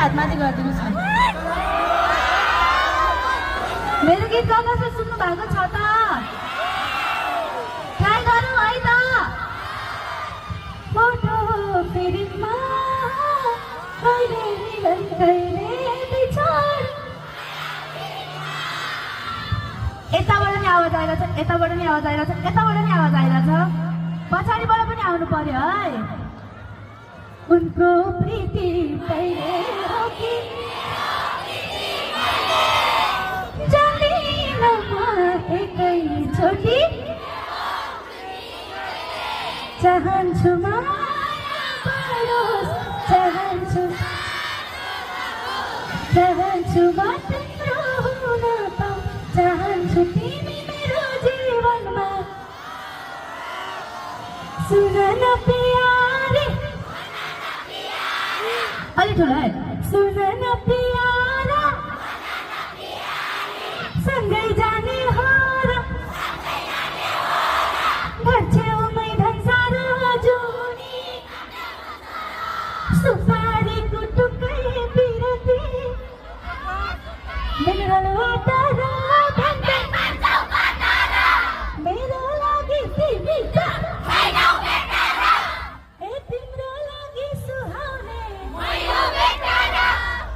हात माथि गरिदिनुहोस् न। मेरो गीत कसले सुन्नु भएको छ त? ट्राई गरौँ है त। फोटो फिल्ममा कहिले मिलन कहिले बिछोड। यताबाट नि आवाज आइरहेछ, यताबाट नि आवाज आइरहेछ, यताबाट नि आवाज आइरहेछ, पछाडिबाट पनि आउनु पर्यो है। उनको प्रीति पहिले हो कि जानिन म एकैचोटि चाहन्छु माया बढोस्, चाहन्छु म तिम्रो हुन पाऊँ, चाहन्छु तिमी मेरो जीवनमा। सुन न प्यारी, अलि ठुलो है। सुन न प्यारा, सँगै जाने हो र घर छेउमै धनसारो जुनी, सुपारीको टुक्कै बिरती मिनरल वाटर भन्दै मेरो लागि तिमी ए तिम्रो लागि सुहाउने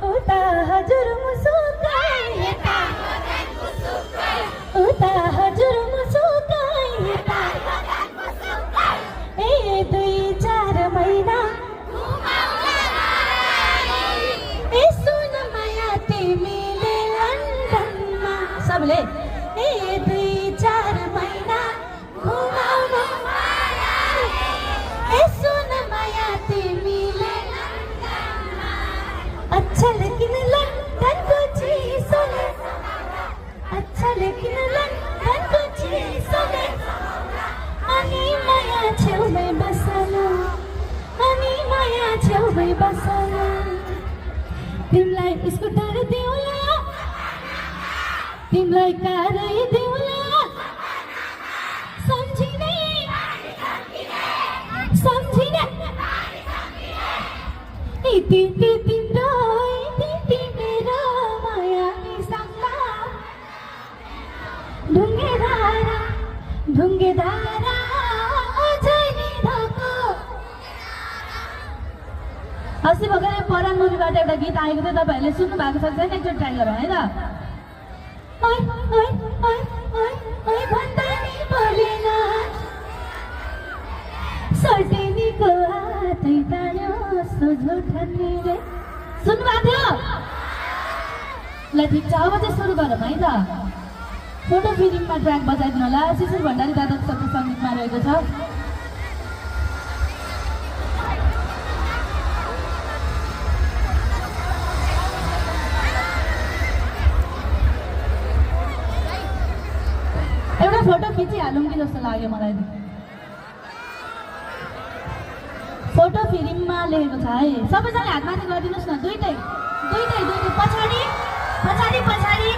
उता हजुर मुसुकाइ यता, उता हजुर मुसुकाइ यता। ए 2-4 महिना ए सुन माया तिमीले लन्डनमा, सबले ए 2-4 महिना घुमाउनु ए सुन माया तिमीले लन्डनमा। अच्छा लेकिन लन्डनको चिसोले, अच्छा लेकिन लन्डनको चिसोले अनि माया छेउमै बसल, अनि माया छेउमै बसल। तिमीलाई स्कुटर दिउँला, तिमीलाई कारै दिउँला, सम्झिने सम्झिने इति तिम्रो इति मेरो माया निसङ्गा। ढुङ्गे धारा अझै नि धको। अस्ति भर्खरै परान मुभीबाट एउटा गीत आएको थियो, तपाईँहरूले सुन्नु भएको छ छैन? एकचोटि ट्राई गरौँ है त। ओइ ओइ ओइ ओइ ओइ भन्दा नि बोलेन, सर्टेनीको हातै तान्यो सोझो ठान्नेले। सुन्नुभएको थियो? ल ठिक छ, अब चाहिँ सुरु गरौँ है त। फोटो फिल्ममा ट्र्याक बजाइदिनु होला। शिशिर भण्डारी दादाको शब्द सङ्गीतमा रहेको छ। एउटा फोटो खिचिहालौँ कि जस्तो लाग्यो मलाई। फोटो फिल्ममा लेखेको छ है। सबैजनाले हात माथि गरिदिनुहोस् न। दुईटै दुईटै दुईटै पछाडि पछाडि पछाडि